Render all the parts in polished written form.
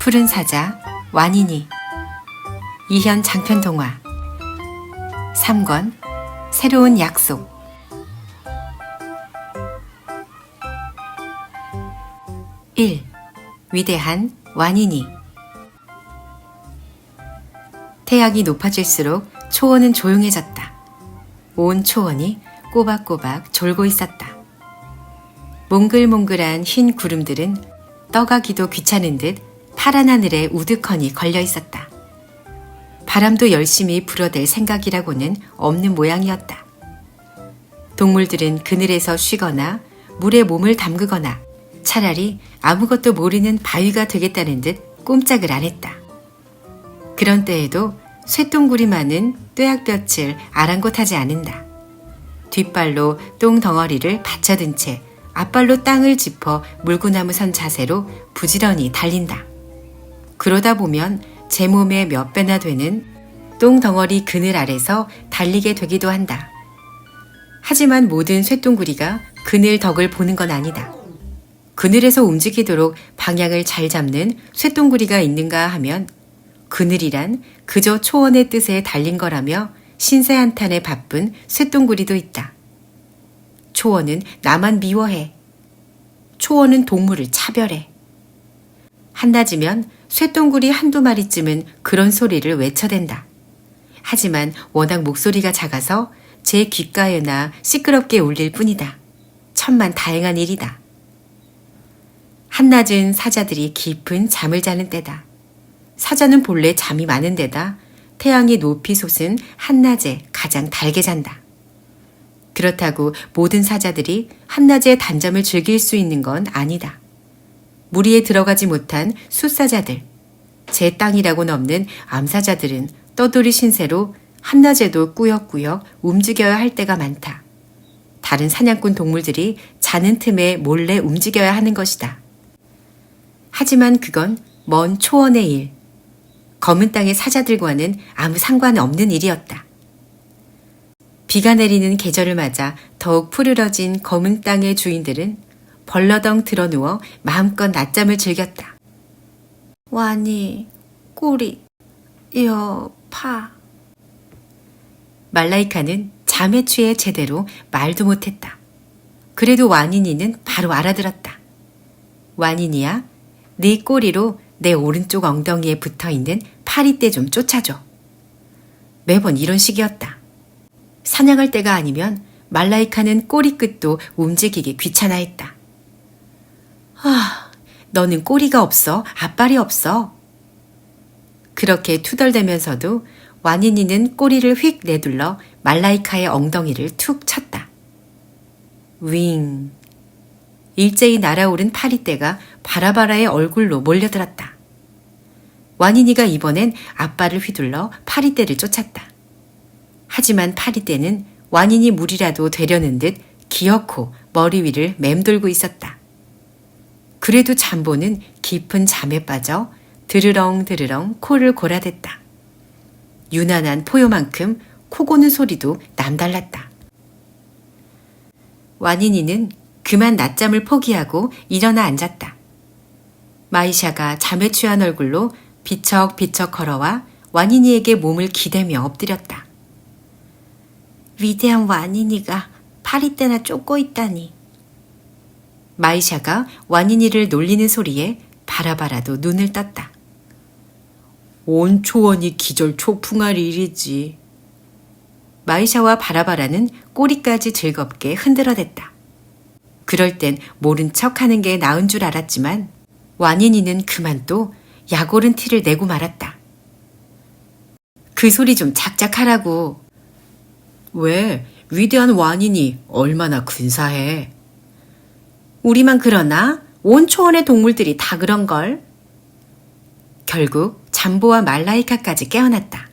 푸른 사자, 완인이. 이현 장편동화. 3권, 새로운 약속. 1. 위대한 완인이. 태양이 높아질수록 초원은 조용해졌다. 온 초원이 꼬박꼬박 졸고 있었다. 몽글몽글한 흰 구름들은 떠가기도 귀찮은 듯 파란 하늘에 우두커니 걸려 있었다. 바람도 열심히 불어댈 생각이라고는 없는 모양이었다. 동물들은 그늘에서 쉬거나 물에 몸을 담그거나 차라리 아무것도 모르는 바위가 되겠다는 듯 꼼짝을 안 했다. 그런 때에도 쇠똥구리 많은 뙤약볕을 아랑곳하지 않는다. 뒷발로 똥덩어리를 받쳐든 채 앞발로 땅을 짚어 물구나무 선 자세로 부지런히 달린다. 그러다 보면 제 몸의 몇 배나 되는 똥덩어리 그늘 아래서 달리게 되기도 한다. 하지만 모든 쇠똥구리가 그늘 덕을 보는 건 아니다. 그늘에서 움직이도록 방향을 잘 잡는 쇠똥구리가 있는가 하면 그늘이란 그저 초원의 뜻에 달린 거라며 신세 한탄에 바쁜 쇠똥구리도 있다. 초원은 나만 미워해. 초원은 동물을 차별해. 한낮이면 쇠똥구리 한두 마리쯤은 그런 소리를 외쳐댄다. 하지만 워낙 목소리가 작아서 제 귓가에나 시끄럽게 울릴 뿐이다. 천만 다행한 일이다. 한낮은 사자들이 깊은 잠을 자는 때다. 사자는 본래 잠이 많은 데다 태양이 높이 솟은 한낮에 가장 달게 잔다. 그렇다고 모든 사자들이 한낮에 단잠을 즐길 수 있는 건 아니다. 무리에 들어가지 못한 숫사자들, 제 땅이라고는 없는 암사자들은 떠돌이 신세로 한낮에도 꾸역꾸역 움직여야 할 때가 많다. 다른 사냥꾼 동물들이 자는 틈에 몰래 움직여야 하는 것이다. 하지만 그건 먼 초원의 일, 검은 땅의 사자들과는 아무 상관없는 일이었다. 비가 내리는 계절을 맞아 더욱 푸르러진 검은 땅의 주인들은 벌러덩 드러누워 마음껏 낮잠을 즐겼다. 와니, 꼬리, 파. 말라이카는 잠에 취해 제대로 말도 못했다. 그래도 와니니는 바로 알아들었다. 와니니야, 네 꼬리로 내 오른쪽 엉덩이에 붙어있는 파리떼 좀 쫓아줘. 매번 이런 식이었다. 사냥할 때가 아니면 말라이카는 꼬리 끝도 움직이기 귀찮아했다. 너는 꼬리가 없어, 앞발이 없어. 그렇게 투덜대면서도 와니니는 꼬리를 휙 내둘러 말라이카의 엉덩이를 툭 쳤다. 윙. 일제히 날아오른 파리떼가 바라바라의 얼굴로 몰려들었다. 와니니가 이번엔 앞발을 휘둘러 파리떼를 쫓았다. 하지만 파리떼는 와니니 물이라도 되려는 듯 기어코 머리 위를 맴돌고 있었다. 그래도 잠보는 깊은 잠에 빠져 드르렁드르렁 코를 골아댔다. 유난한 포효만큼 코 고는 소리도 남달랐다. 와니니는 그만 낮잠을 포기하고 일어나 앉았다. 마이샤가 잠에 취한 얼굴로 비척비척 걸어와 와니니에게 몸을 기대며 엎드렸다. 위대한 와니니가 파리떼나 쫓고 있다니. 마이샤가 와니니를 놀리는 소리에 바라바라도 눈을 떴다. 온 초원이 기절 초풍할 일이지. 마이샤와 바라바라는 꼬리까지 즐겁게 흔들어댔다. 그럴 땐 모른 척하는 게 나은 줄 알았지만 와니니는 그만 또 약오른 티를 내고 말았다. 그 소리 좀 작작 하라고. 왜? 위대한 와니니 얼마나 근사해. 우리만 그러나? 온 초원의 동물들이 다 그런걸. 결국 잠보와 말라이카까지 깨어났다.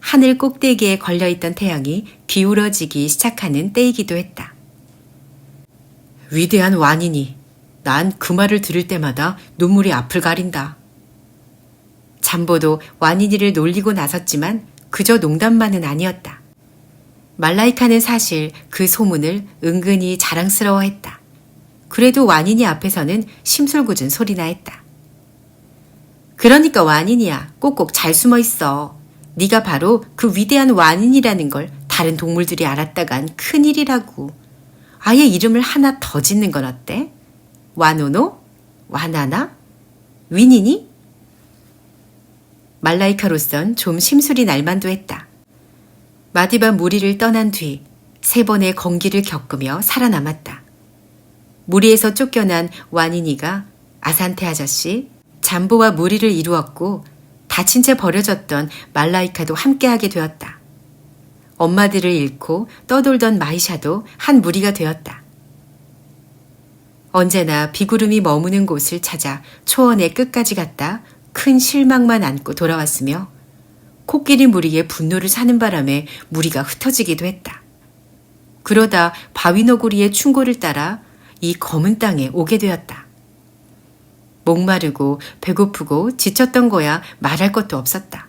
하늘 꼭대기에 걸려있던 태양이 기울어지기 시작하는 때이기도 했다. 위대한 와니니, 난 그 말을 들을 때마다 눈물이 앞을 가린다. 잠보도 와니니를 놀리고 나섰지만 그저 농담만은 아니었다. 말라이카는 사실 그 소문을 은근히 자랑스러워했다. 그래도 와니니 앞에서는 심술궂은 소리나 했다. 그러니까 완인이야. 꼭꼭 잘 숨어 있어. 네가 바로 그 위대한 완인이라는 걸 다른 동물들이 알았다간 큰일이라고. 아예 이름을 하나 더 짓는 건 어때? 와노노? 와나나? 위니니? 말라이카로선 좀 심술이 날만도 했다. 마디바 무리를 떠난 뒤 3번의 건기를 겪으며 살아남았다. 무리에서 쫓겨난 와니니가 아산테 아저씨, 잠보와 무리를 이루었고 다친 채 버려졌던 말라이카도 함께하게 되었다. 엄마들을 잃고 떠돌던 마이샤도 한 무리가 되었다. 언제나 비구름이 머무는 곳을 찾아 초원의 끝까지 갔다 큰 실망만 안고 돌아왔으며 코끼리 무리의 분노를 사는 바람에 무리가 흩어지기도 했다. 그러다 바위너구리의 충고를 따라 이 검은 땅에 오게 되었다. 목마르고 배고프고 지쳤던 거야 말할 것도 없었다.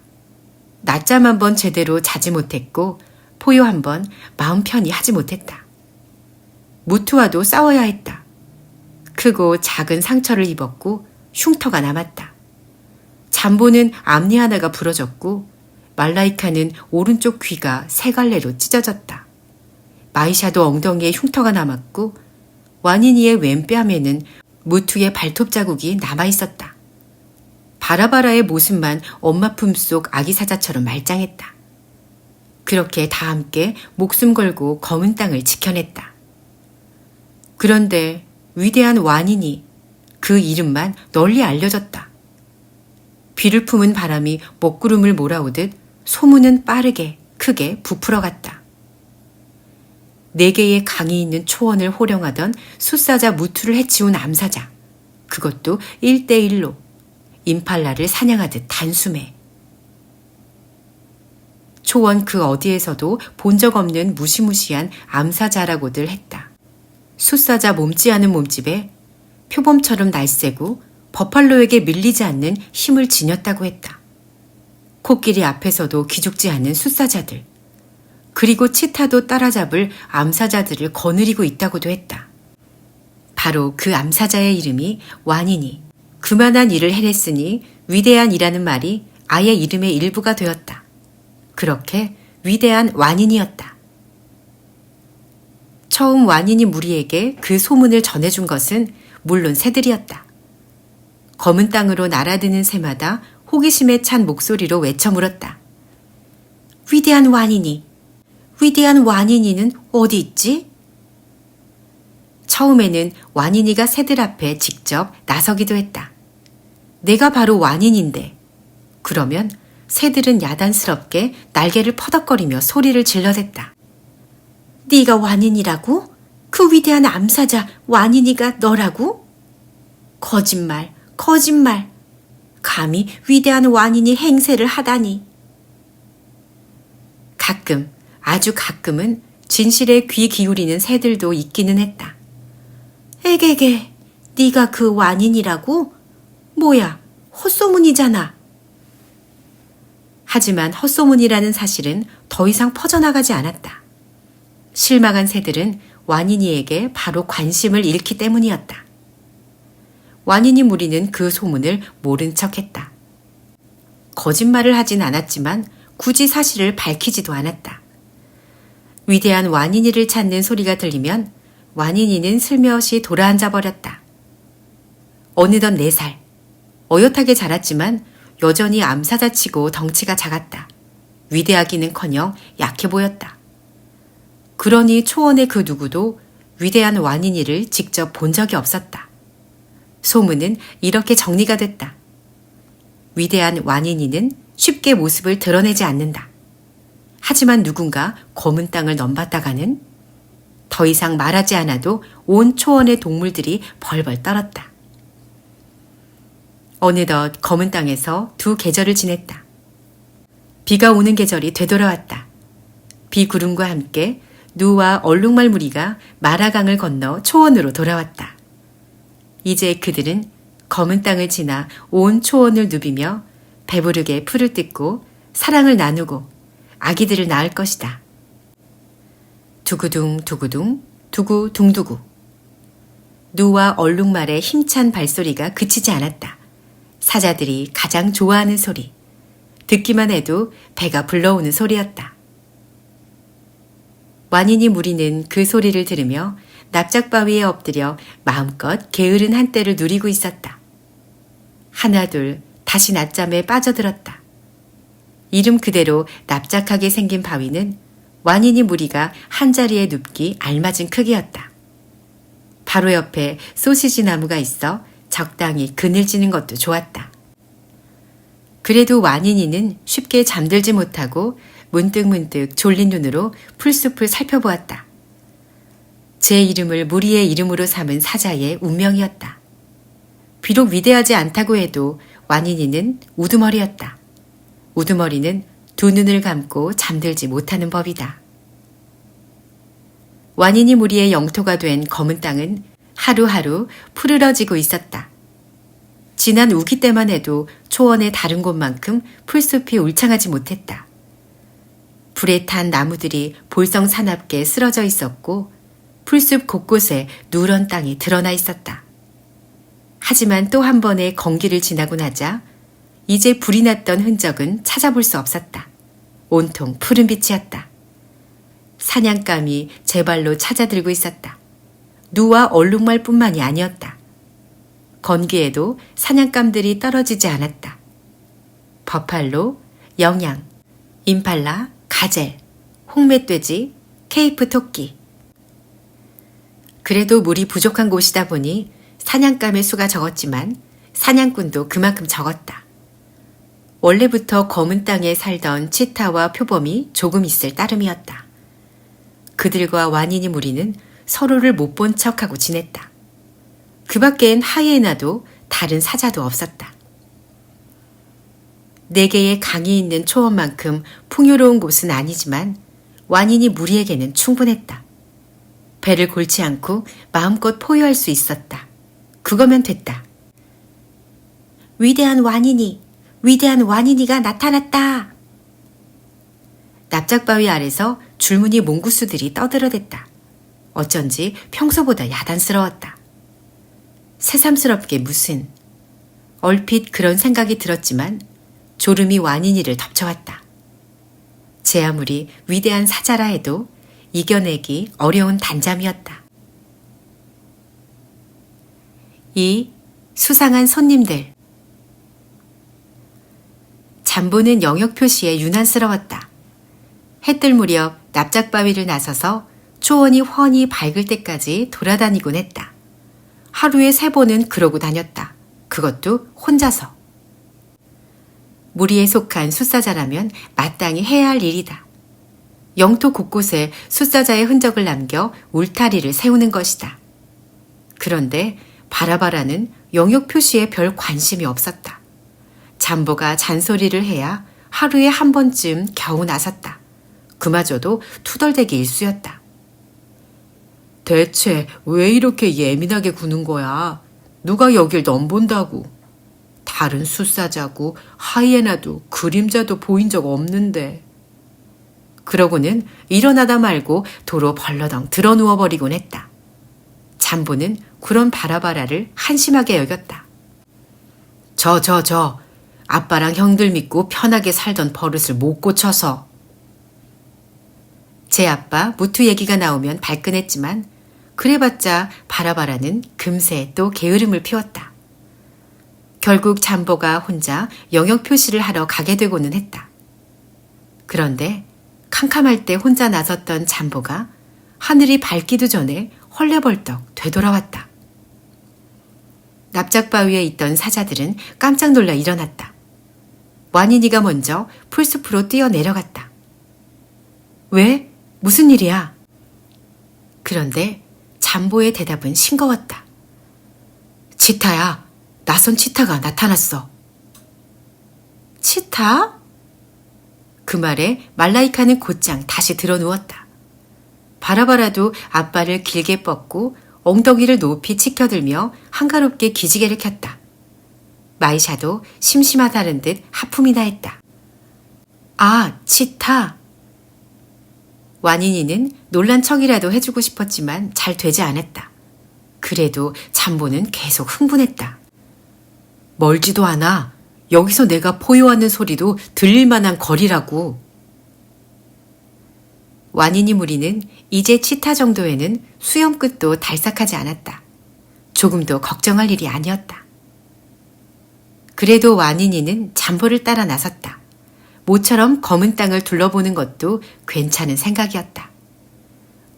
낮잠 한 번 제대로 자지 못했고 포효 한 번 마음 편히 하지 못했다. 무투와도 싸워야 했다. 크고 작은 상처를 입었고 흉터가 남았다. 잠보는 앞니 하나가 부러졌고 말라이카는 오른쪽 귀가 3갈래로 찢어졌다. 마이샤도 엉덩이에 흉터가 남았고 와니니의 왼뺨에는 무투의 발톱 자국이 남아있었다. 바라바라의 모습만 엄마 품속 아기 사자처럼 말짱했다. 그렇게 다 함께 목숨 걸고 검은 땅을 지켜냈다. 그런데 위대한 와니니, 그 이름만 널리 알려졌다. 비를 품은 바람이 먹구름을 몰아오듯 소문은 빠르게 크게 부풀어갔다. 4개의 강이 있는 초원을 호령하던 숫사자 무투를 해치운 암사자, 그것도 1대1로 임팔라를 사냥하듯 단숨에. 초원 그 어디에서도 본 적 없는 무시무시한 암사자라고들 했다. 숫사자 몸지 않은 몸집에 표범처럼 날쌔고 버팔로에게 밀리지 않는 힘을 지녔다고 했다. 코끼리 앞에서도 기죽지 않는 숫사자들, 그리고 치타도 따라잡을 암사자들을 거느리고 있다고도 했다. 바로 그 암사자의 이름이 완이니, 그만한 일을 해냈으니 위대한 이라는 말이 아예 이름의 일부가 되었다. 그렇게 위대한 완인이었다. 처음 완인이 무리에게 그 소문을 전해준 것은 물론 새들이었다. 검은 땅으로 날아드는 새마다 호기심에 찬 목소리로 외쳐 물었다. 위대한 완인이, 위대한 완인이는 어디 있지? 처음에는 완인이가 새들 앞에 직접 나서기도 했다. 내가 바로 완인인데. 그러면 새들은 야단스럽게 날개를 퍼덕거리며 소리를 질러댔다. 네가 완인이라고? 그 위대한 암사자 완인이가 너라고? 거짓말, 거짓말. 감히 위대한 완인이 행세를 하다니. 가끔, 아주 가끔은 진실에 귀 기울이는 새들도 있기는 했다. 에게게, 네가 그 완인이라고? 뭐야, 헛소문이잖아. 하지만 헛소문이라는 사실은 더 이상 퍼져나가지 않았다. 실망한 새들은 완인이에게 바로 관심을 잃기 때문이었다. 완인이 무리는 그 소문을 모른 척했다. 거짓말을 하진 않았지만 굳이 사실을 밝히지도 않았다. 위대한 완인이를 찾는 소리가 들리면 완인이는 슬며시 돌아앉아 버렸다. 어느덧 4살, 어엿하게 자랐지만 여전히 암사자치고 덩치가 작았다. 위대하기는커녕 약해 보였다. 그러니 초원의 그 누구도 위대한 완인이를 직접 본 적이 없었다. 소문은 이렇게 정리가 됐다. 위대한 완인이는 쉽게 모습을 드러내지 않는다. 하지만 누군가 검은 땅을 넘봤다가는 더 이상 말하지 않아도 온 초원의 동물들이 벌벌 떨었다. 어느덧 검은 땅에서 2 계절을 지냈다. 비가 오는 계절이 되돌아왔다. 비구름과 함께 누와 얼룩말 무리가 마라강을 건너 초원으로 돌아왔다. 이제 그들은 검은 땅을 지나 온 초원을 누비며 배부르게 풀을 뜯고 사랑을 나누고 아기들을 낳을 것이다. 두구둥 두구둥 두구둥두구. 누와 얼룩말의 힘찬 발소리가 그치지 않았다. 사자들이 가장 좋아하는 소리. 듣기만 해도 배가 불러오는 소리였다. 완인이 무리는 그 소리를 들으며 납작바위에 엎드려 마음껏 게으른 한때를 누리고 있었다. 하나둘 다시 낮잠에 빠져들었다. 이름 그대로 납작하게 생긴 바위는 완인이 무리가 한자리에 눕기 알맞은 크기였다. 바로 옆에 소시지 나무가 있어 적당히 그늘지는 것도 좋았다. 그래도 완인이는 쉽게 잠들지 못하고 문득문득 졸린 눈으로 풀숲을 살펴보았다. 제 이름을 무리의 이름으로 삼은 사자의 운명이었다. 비록 위대하지 않다고 해도 완인이는 우두머리였다. 우두머리는 두 눈을 감고 잠들지 못하는 법이다. 완인이 무리의 영토가 된 검은 땅은 하루하루 푸르러지고 있었다. 지난 우기 때만 해도 초원의 다른 곳만큼 풀숲이 울창하지 못했다. 불에 탄 나무들이 볼썽사납게 쓰러져 있었고 풀숲 곳곳에 누런 땅이 드러나 있었다. 하지만 또 한 번의 건기를 지나고 나자 이제 불이 났던 흔적은 찾아볼 수 없었다. 온통 푸른 빛이었다. 사냥감이 제 발로 찾아들고 있었다. 누와 얼룩말뿐만이 아니었다. 건기에도 사냥감들이 떨어지지 않았다. 버팔로, 영양, 임팔라, 가젤, 홍멧돼지, 케이프 토끼. 그래도 물이 부족한 곳이다 보니 사냥감의 수가 적었지만 사냥꾼도 그만큼 적었다. 원래부터 검은 땅에 살던 치타와 표범이 조금 있을 따름이었다. 그들과 완인이 무리는 서로를 못 본 척하고 지냈다. 그 밖엔 하이에나도 다른 사자도 없었다. 4개의 강이 있는 초원만큼 풍요로운 곳은 아니지만 완인이 무리에게는 충분했다. 배를 골지 않고 마음껏 포효할 수 있었다. 그거면 됐다. 위대한 완인이가 나타났다. 납작바위 아래서 줄무늬 몽구수들이 떠들어댔다. 어쩐지 평소보다 야단스러웠다. 새삼스럽게 무슨. 얼핏 그런 생각이 들었지만 졸음이 완인이를 덮쳐왔다. 제 아무리 위대한 사자라 해도 이겨내기 어려운 단잠이었다. 이 수상한 손님들. 잠보는 영역 표시에 유난스러웠다. 해 뜰 무렵 납작바위를 나서서 초원이 훤히 밝을 때까지 돌아다니곤 했다. 하루에 3번은 그러고 다녔다. 그것도 혼자서. 무리에 속한 숫사자라면 마땅히 해야 할 일이다. 영토 곳곳에 숫사자의 흔적을 남겨 울타리를 세우는 것이다. 그런데 바라바라는 영역 표시에 별 관심이 없었다. 잠보가 잔소리를 해야 하루에 1번쯤 겨우 나섰다. 그마저도 투덜대기 일쑤였다. 대체 왜 이렇게 예민하게 구는 거야? 누가 여길 넘본다고. 다른 숫사자고 하이에나도 그림자도 보인 적 없는데. 그러고는 일어나다 말고 도로 벌러덩 드러 누워버리곤 했다. 잠보는 그런 바라바라를 한심하게 여겼다. 저 아빠랑 형들 믿고 편하게 살던 버릇을 못 고쳐서. 제 아빠 무투 얘기가 나오면 발끈했지만 그래봤자 바라바라는 금세 또 게으름을 피웠다. 결국 잠보가 혼자 영역 표시를 하러 가게 되고는 했다. 그런데 캄캄할 때 혼자 나섰던 잠보가 하늘이 밝기도 전에 헐레벌떡 되돌아왔다. 납작바위에 있던 사자들은 깜짝 놀라 일어났다. 완인이가 먼저 풀숲으로 뛰어내려갔다. 왜? 무슨 일이야? 그런데 잠보의 대답은 싱거웠다. 치타야. 낯선 치타가 나타났어. 치타? 그 말에 말라이카는 곧장 다시 들어 누웠다. 바라바라도 앞발을 길게 뻗고 엉덩이를 높이 치켜들며 한가롭게 기지개를 켰다. 마이샤도 심심하다는 듯 하품이나 했다. 아, 치타. 완인이는 놀란 척이라도 해주고 싶었지만 잘 되지 않았다. 그래도 잠보는 계속 흥분했다. 멀지도 않아. 여기서 내가 포효하는 소리도 들릴 만한 거리라고. 와니니 무리는 이제 치타 정도에는 수염 끝도 달싹하지 않았다. 조금도 걱정할 일이 아니었다. 그래도 와니니는 잠보를 따라 나섰다. 모처럼 검은 땅을 둘러보는 것도 괜찮은 생각이었다.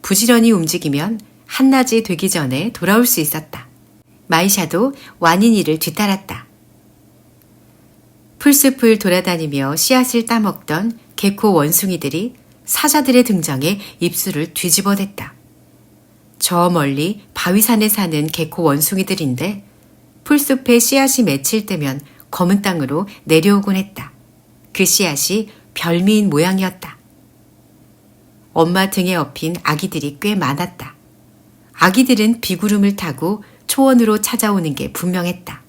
부지런히 움직이면 한낮이 되기 전에 돌아올 수 있었다. 마이샤도 와니니를 뒤따랐다. 풀숲을 돌아다니며 씨앗을 따먹던 개코 원숭이들이 사자들의 등장에 입술을 뒤집어댔다. 저 멀리 바위산에 사는 개코 원숭이들인데 풀숲에 씨앗이 맺힐 때면 검은 땅으로 내려오곤 했다. 그 씨앗이 별미인 모양이었다. 엄마 등에 업힌 아기들이 꽤 많았다. 아기들은 비구름을 타고 초원으로 찾아오는 게 분명했다.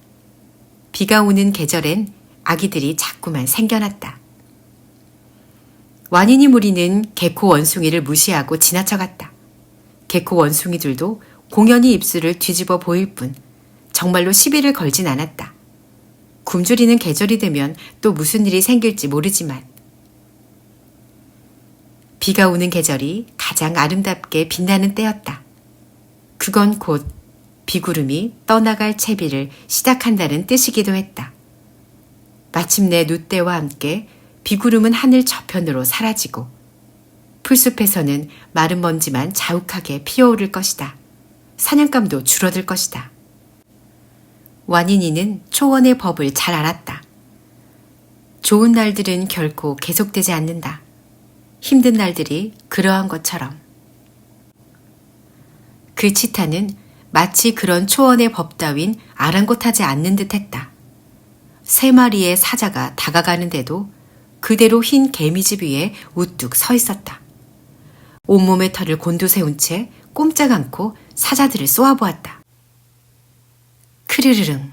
비가 오는 계절엔 아기들이 자꾸만 생겨났다. 와니니 무리는 개코 원숭이를 무시하고 지나쳐갔다. 개코 원숭이들도 공연히 입술을 뒤집어 보일 뿐 정말로 시비를 걸진 않았다. 굶주리는 계절이 되면 또 무슨 일이 생길지 모르지만 비가 오는 계절이 가장 아름답게 빛나는 때였다. 그건 곧 비구름이 떠나갈 채비를 시작한다는 뜻이기도 했다. 마침내 눕대와 함께 비구름은 하늘 저편으로 사라지고 풀숲에서는 마른 먼지만 자욱하게 피어오를 것이다. 사냥감도 줄어들 것이다. 와니니는 초원의 법을 잘 알았다. 좋은 날들은 결코 계속되지 않는다. 힘든 날들이 그러한 것처럼. 그 치타는 마치 그런 초원의 법 따윈 아랑곳하지 않는 듯 했다. 3마리의 사자가 다가가는데도 그대로 흰 개미집 위에 우뚝 서 있었다. 온몸의 털을 곤두세운 채 꼼짝 않고 사자들을 쏘아보았다. 크르르릉.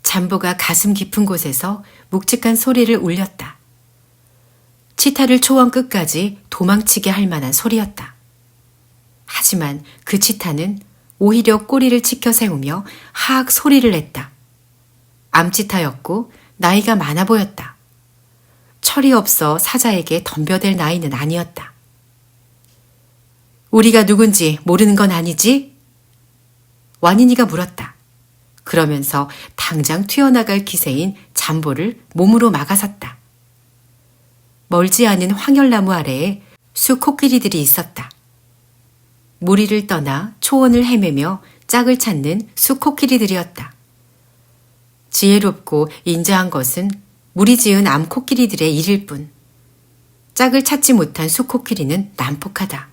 잠보가 가슴 깊은 곳에서 묵직한 소리를 울렸다. 치타를 초원 끝까지 도망치게 할 만한 소리였다. 하지만 그 치타는 오히려 꼬리를 치켜 세우며 하악 소리를 냈다. 암치타였고 나이가 많아 보였다. 철이 없어 사자에게 덤벼댈 나이는 아니었다. 우리가 누군지 모르는 건 아니지? 와니니가 물었다. 그러면서 당장 튀어나갈 기세인 잠보를 몸으로 막아섰다. 멀지 않은 황열나무 아래에 수 코끼리들이 있었다. 무리를 떠나 초원을 헤매며 짝을 찾는 수 코끼리들이었다. 지혜롭고 인자한 것은 무리 지은 암코끼리들의 일일 뿐 짝을 찾지 못한 수 코끼리는 난폭하다.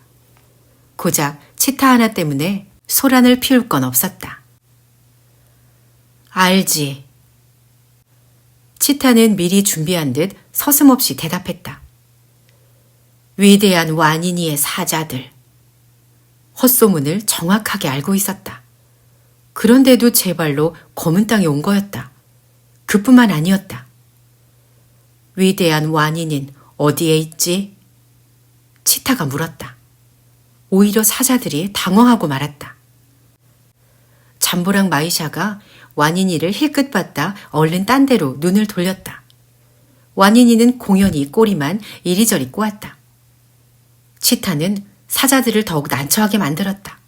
고작 치타 하나 때문에 소란을 피울 건 없었다. 알지. 치타는 미리 준비한 듯 서슴없이 대답했다. 위대한 와니니의 사자들. 헛소문을 정확하게 알고 있었다. 그런데도 제 발로 검은 땅에 온 거였다. 그뿐만 아니었다. 위대한 와니는 어디에 있지? 치타가 물었다. 오히려 사자들이 당황하고 말았다. 잠보랑 마이샤가 와니니를 힐끗 봤다 얼른 딴 데로 눈을 돌렸다. 와니니는 공연히 꼬리만 이리저리 꼬았다. 치타는 사자들을 더욱 난처하게 만들었다.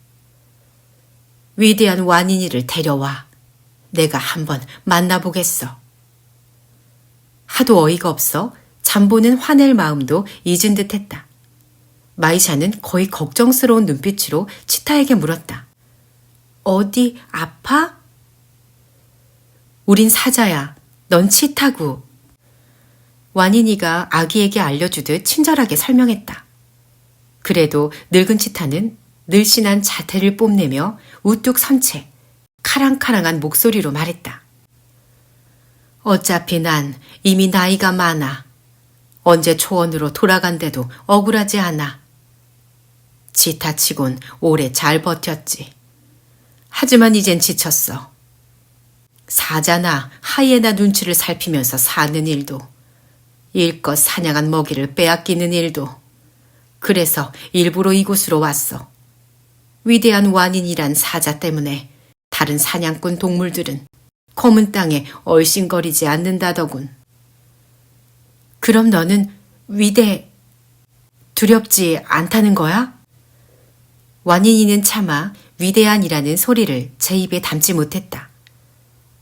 위대한 와니니를 데려와. 내가 한번 만나보겠어. 하도 어이가 없어 잠보는 화낼 마음도 잊은 듯 했다. 마이샤는 거의 걱정스러운 눈빛으로 치타에게 물었다. 어디 아파? 우린 사자야. 넌 치타고. 와니니가 아기에게 알려주듯 친절하게 설명했다. 그래도 늙은 치타는 늘씬한 자태를 뽐내며 우뚝 선 채 카랑카랑한 목소리로 말했다. 어차피 난 이미 나이가 많아. 언제 초원으로 돌아간데도 억울하지 않아. 치타치곤 오래 잘 버텼지. 하지만 이젠 지쳤어. 사자나 하이에나 눈치를 살피면서 사는 일도, 일껏 사냥한 먹이를 빼앗기는 일도, 그래서 일부러 이곳으로 왔어. 위대한 와닌이란 사자 때문에 다른 사냥꾼 동물들은 검은 땅에 얼씬거리지 않는다더군. 그럼 너는 두렵지 않다는 거야? 완인이는 차마 위대한이라는 소리를 제 입에 담지 못했다.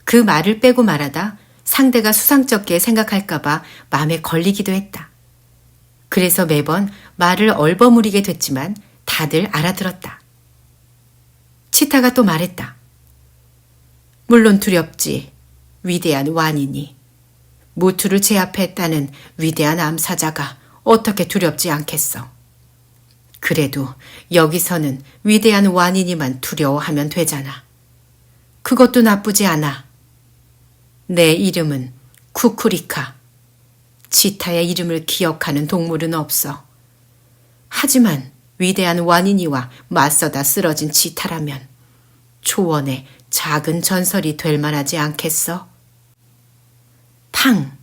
그 말을 빼고 말하다 상대가 수상쩍게 생각할까봐 마음에 걸리기도 했다. 그래서 매번 말을 얼버무리게 됐지만 다들 알아들었다. 치타가 또 말했다. 물론 두렵지. 위대한 완인이. 무투를 제압했다는 위대한 암사자가 어떻게 두렵지 않겠어. 그래도 여기서는 위대한 완인이만 두려워하면 되잖아. 그것도 나쁘지 않아. 내 이름은 쿠쿠리카. 치타의 이름을 기억하는 동물은 없어. 하지만 위대한 완인이와 맞서다 쓰러진 치타라면 초원의 작은 전설이 될 만하지 않겠어? 팡!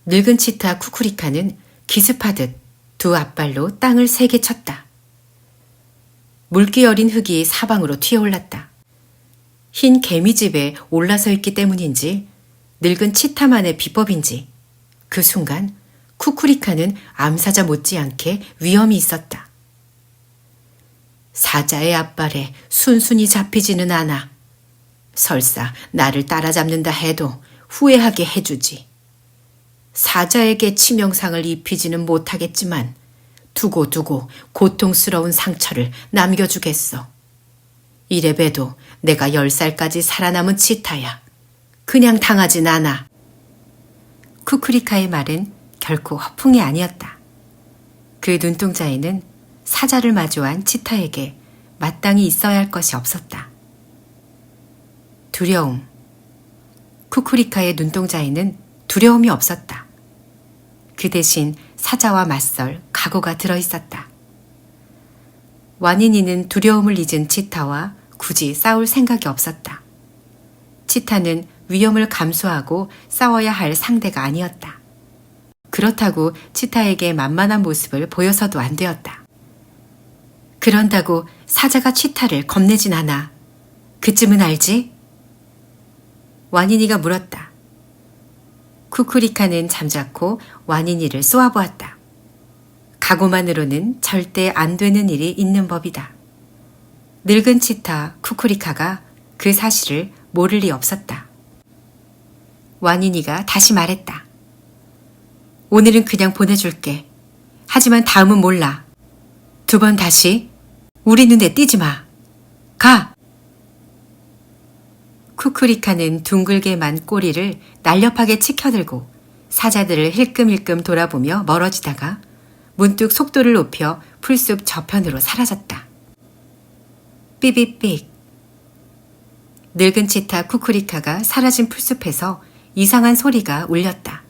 늙은 치타 쿠쿠리카는 기습하듯 두 앞발로 땅을 세게 쳤다. 물기 어린 흙이 사방으로 튀어올랐다. 흰 개미집에 올라서 있기 때문인지 늙은 치타만의 비법인지 그 순간 쿠쿠리카는 암사자 못지않게 위험이 있었다. 사자의 앞발에 순순히 잡히지는 않아. 설사 나를 따라잡는다 해도 후회하게 해주지. 사자에게 치명상을 입히지는 못하겠지만 두고두고 고통스러운 상처를 남겨주겠어. 이래봬도 내가 10살까지 살아남은 치타야. 그냥 당하진 않아. 쿠쿠리카의 말은 결코 허풍이 아니었다. 그 눈동자에는 사자를 마주한 치타에게 마땅히 있어야 할 것이 없었다. 두려움. 쿠쿠리카의 눈동자에는 두려움이 없었다. 그 대신 사자와 맞설 각오가 들어있었다. 완인이는 두려움을 잊은 치타와 굳이 싸울 생각이 없었다. 치타는 위험을 감수하고 싸워야 할 상대가 아니었다. 그렇다고 치타에게 만만한 모습을 보여서도 안 되었다. 그런다고 사자가 치타를 겁내진 않아. 그쯤은 알지? 완인이가 물었다. 쿠쿠리카는 잠자코 완인이를 쏘아보았다. 각오만으로는 절대 안 되는 일이 있는 법이다. 늙은 치타 쿠쿠리카가 그 사실을 모를 리 없었다. 완인이가 다시 말했다. 오늘은 그냥 보내줄게. 하지만 다음은 몰라. 2번 다시 우리 눈에 띄지 마. 가! 쿠쿠리카는 둥글게만 꼬리를 날렵하게 치켜들고 사자들을 힐끔힐끔 돌아보며 멀어지다가 문득 속도를 높여 풀숲 저편으로 사라졌다. 삐삐삑. 늙은 치타 쿠쿠리카가 사라진 풀숲에서 이상한 소리가 울렸다.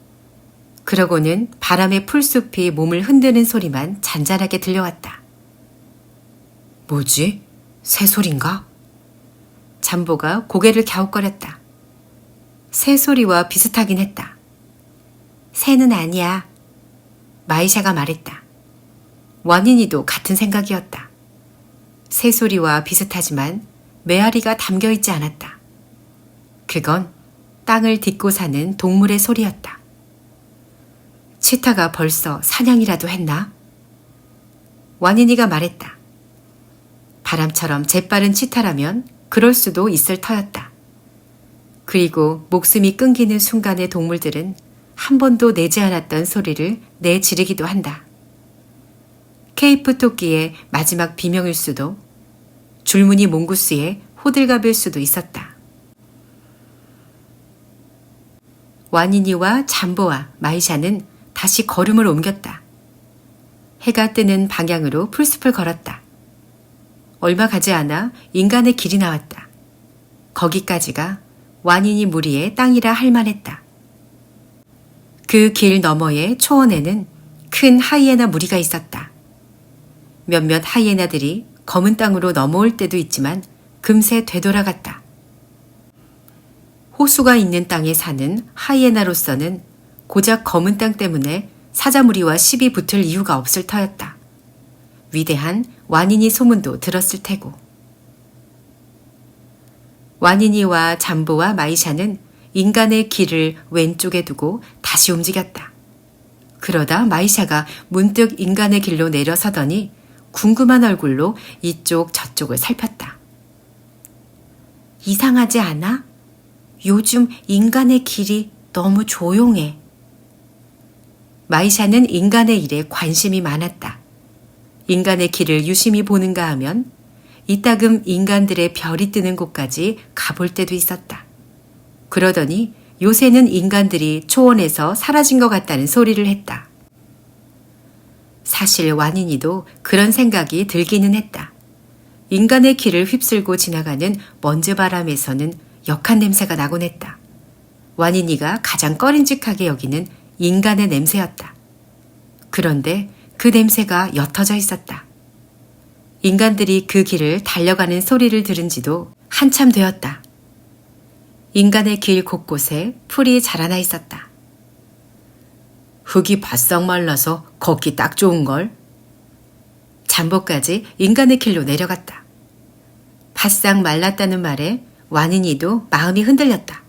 그러고는 바람에 풀숲이 몸을 흔드는 소리만 잔잔하게 들려왔다. 뭐지? 새소린가? 잠보가 고개를 갸웃거렸다. 새소리와 비슷하긴 했다. 새는 아니야. 마이샤가 말했다. 완인이도 같은 생각이었다. 새소리와 비슷하지만 메아리가 담겨있지 않았다. 그건 땅을 딛고 사는 동물의 소리였다. 치타가 벌써 사냥이라도 했나? 완인이가 말했다. 바람처럼 재빠른 치타라면 그럴 수도 있을 터였다. 그리고 목숨이 끊기는 순간의 동물들은 한 번도 내지 않았던 소리를 내지르기도 한다. 케이프 토끼의 마지막 비명일 수도, 줄무늬 몽구스의 호들갑일 수도 있었다. 완인이와 잠보와 마이샤는 다시 걸음을 옮겼다. 해가 뜨는 방향으로 풀숲을 걸었다. 얼마 가지 않아 인간의 길이 나왔다. 거기까지가 완인이 무리의 땅이라 할 만했다. 그 길 너머의 초원에는 큰 하이에나 무리가 있었다. 몇몇 하이에나들이 검은 땅으로 넘어올 때도 있지만 금세 되돌아갔다. 호수가 있는 땅에 사는 하이에나로서는 고작 검은 땅 때문에 사자 무리와 시비 붙을 이유가 없을 터였다. 위대한 완인이 소문도 들었을 테고. 와니니와 잠보와 마이샤는 인간의 길을 왼쪽에 두고 다시 움직였다. 그러다 마이샤가 문득 인간의 길로 내려서더니 궁금한 얼굴로 이쪽 저쪽을 살폈다. 이상하지 않아? 요즘 인간의 길이 너무 조용해. 마이샤는 인간의 일에 관심이 많았다. 인간의 길을 유심히 보는가 하면 이따금 인간들의 별이 뜨는 곳까지 가볼 때도 있었다. 그러더니 요새는 인간들이 초원에서 사라진 것 같다는 소리를 했다. 사실 와니니도 그런 생각이 들기는 했다. 인간의 길을 휩쓸고 지나가는 먼지바람에서는 역한 냄새가 나곤 했다. 와니니가 가장 꺼림직하게 여기는 인간의 냄새였다. 그런데 그 냄새가 옅어져 있었다. 인간들이 그 길을 달려가는 소리를 들은 지도 한참 되었다. 인간의 길 곳곳에 풀이 자라나 있었다. 흙이 바싹 말라서 걷기 딱 좋은걸. 잠보까지 인간의 길로 내려갔다. 바싹 말랐다는 말에 와니니도 마음이 흔들렸다.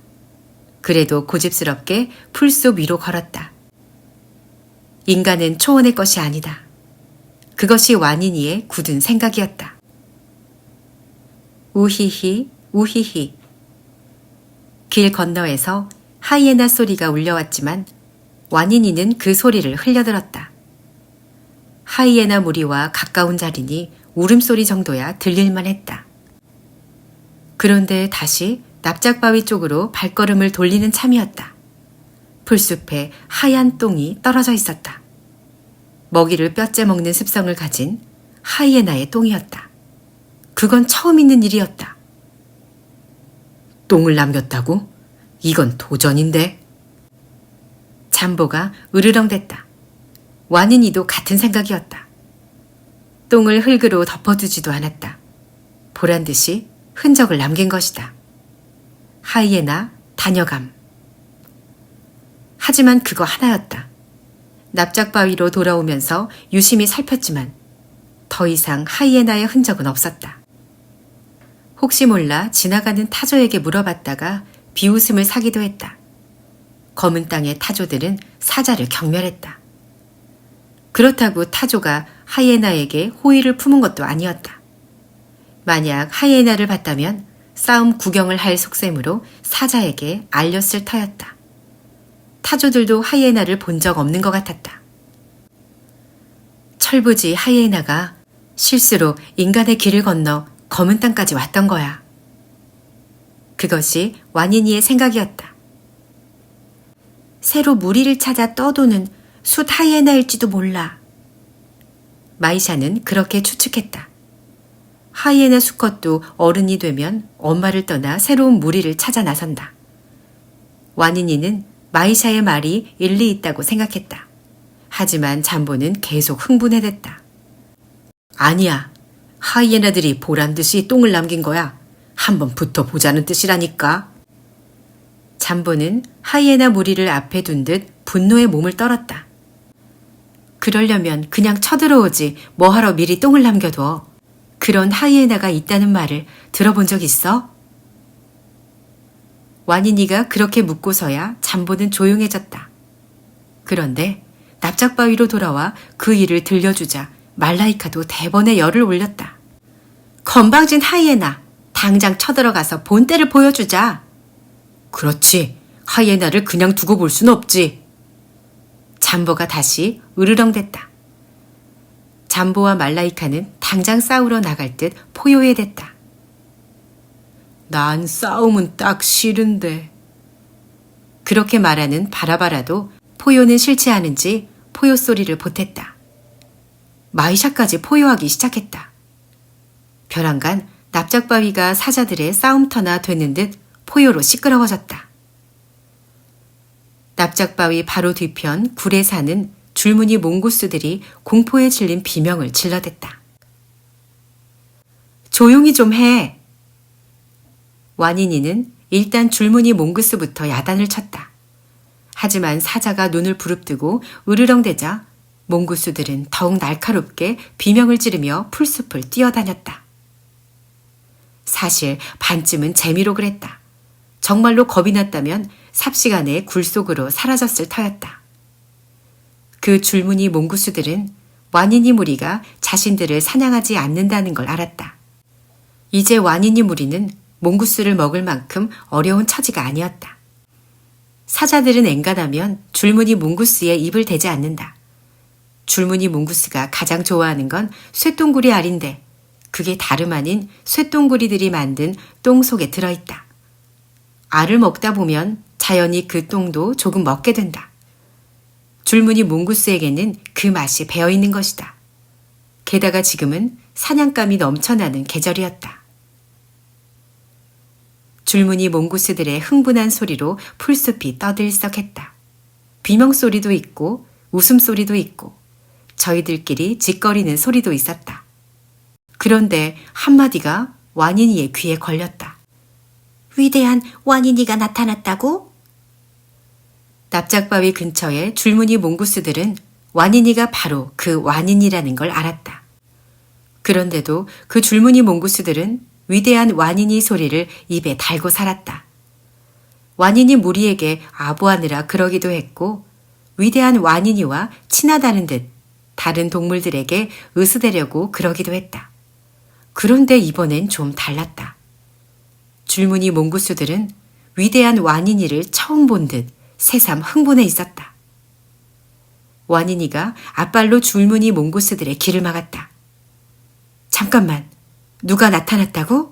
그래도 고집스럽게 풀숲 위로 걸었다. 인간은 초원의 것이 아니다. 그것이 와니니의 굳은 생각이었다. 우히히 우히히. 길 건너에서 하이에나 소리가 울려왔지만 와니니는 그 소리를 흘려들었다. 하이에나 무리와 가까운 자리니 울음소리 정도야 들릴만 했다. 그런데 다시 납작바위 쪽으로 발걸음을 돌리는 참이었다. 풀숲에 하얀 똥이 떨어져 있었다. 먹이를 뼈째 먹는 습성을 가진 하이에나의 똥이었다. 그건 처음 있는 일이었다. 똥을 남겼다고? 이건 도전인데. 잠보가 으르렁댔다. 와니니도 같은 생각이었다. 똥을 흙으로 덮어두지도 않았다. 보란듯이 흔적을 남긴 것이다. 하이에나 다녀감. 하지만 그거 하나였다. 납작바위로 돌아오면서 유심히 살폈지만 더 이상 하이에나의 흔적은 없었다. 혹시 몰라 지나가는 타조에게 물어봤다가 비웃음을 사기도 했다. 검은 땅의 타조들은 사자를 경멸했다. 그렇다고 타조가 하이에나에게 호의를 품은 것도 아니었다. 만약 하이에나를 봤다면 싸움 구경을 할 속셈으로 사자에게 알렸을 터였다. 타조들도 하이에나를 본 적 없는 것 같았다. 철부지 하이에나가 실수로 인간의 길을 건너 검은 땅까지 왔던 거야. 그것이 와니니의 생각이었다. 새로 무리를 찾아 떠도는 숫 하이에나일지도 몰라. 마이샤는 그렇게 추측했다. 하이에나 수컷도 어른이 되면 엄마를 떠나 새로운 무리를 찾아 나선다. 와니니는 마이샤의 말이 일리 있다고 생각했다. 하지만 잠보는 계속 흥분해댔다. 아니야. 하이에나들이 보란듯이 똥을 남긴 거야. 한번 붙어보자는 뜻이라니까. 잠보는 하이에나 무리를 앞에 둔 듯 분노의 몸을 떨었다. 그러려면 그냥 쳐들어오지 뭐하러 미리 똥을 남겨둬. 그런 하이에나가 있다는 말을 들어본 적 있어? 와니니가 그렇게 묻고서야 잠보는 조용해졌다. 그런데 납작바위로 돌아와 그 일을 들려주자 말라이카도 대번에 열을 올렸다. 건방진 하이에나, 당장 쳐들어가서 본때를 보여주자. 그렇지, 하이에나를 그냥 두고 볼 순 없지. 잠보가 다시 으르렁댔다. 잠보와 말라이카는 당장 싸우러 나갈 듯 포효해댔다. 난 싸움은 딱 싫은데. 그렇게 말하는 바라바라도 포효는 싫지 않은지 포효 소리를 보탰다. 마이샤까지 포효하기 시작했다. 벼랑간 납작바위가 사자들의 싸움터나 되는 듯 포효로 시끄러워졌다. 납작바위 바로 뒤편 굴에 사는 줄무늬 몽구스들이 공포에 질린 비명을 질러댔다. 조용히 좀 해. 와니니는 일단 줄무늬 몽구스부터 야단을 쳤다. 하지만 사자가 눈을 부릅뜨고 으르렁대자 몽구스들은 더욱 날카롭게 비명을 지르며 풀숲을 뛰어다녔다. 사실 반쯤은 재미로 그랬다. 정말로 겁이 났다면 삽시간에 굴 속으로 사라졌을 터였다. 그 줄무늬 몽구스들은 와니니 무리가 자신들을 사냥하지 않는다는 걸 알았다. 이제 와니니 무리는 몽구스를 먹을 만큼 어려운 처지가 아니었다. 사자들은 엔간하면 줄무늬 몽구스에 입을 대지 않는다. 줄무늬 몽구스가 가장 좋아하는 건 쇠똥구리 알인데 그게 다름 아닌 쇠똥구리들이 만든 똥 속에 들어있다. 알을 먹다 보면 자연히 그 똥도 조금 먹게 된다. 줄무늬 몽구스에게는 그 맛이 배어있는 것이다. 게다가 지금은 사냥감이 넘쳐나는 계절이었다. 줄무늬 몽구스들의 흥분한 소리로 풀숲이 떠들썩했다. 비명소리도 있고 웃음소리도 있고 저희들끼리 짓거리는 소리도 있었다. 그런데 한마디가 와니니의 귀에 걸렸다. 위대한 와니니가 나타났다고? 납작바위 근처의 줄무늬 몽구스들은 와니니가 바로 그 와니니라는 걸 알았다. 그런데도 그 줄무늬 몽구스들은 위대한 와니니 소리를 입에 달고 살았다. 와니니 무리에게 아부하느라 그러기도 했고 위대한 와니니와 친하다는 듯 다른 동물들에게 으스대려고 그러기도 했다. 그런데 이번엔 좀 달랐다. 줄무늬 몽구스들은 위대한 와니니를 처음 본 듯 새삼 흥분해 있었다. 와니니가 앞발로 줄무늬 몽구스들의 길을 막았다. 잠깐만, 누가 나타났다고?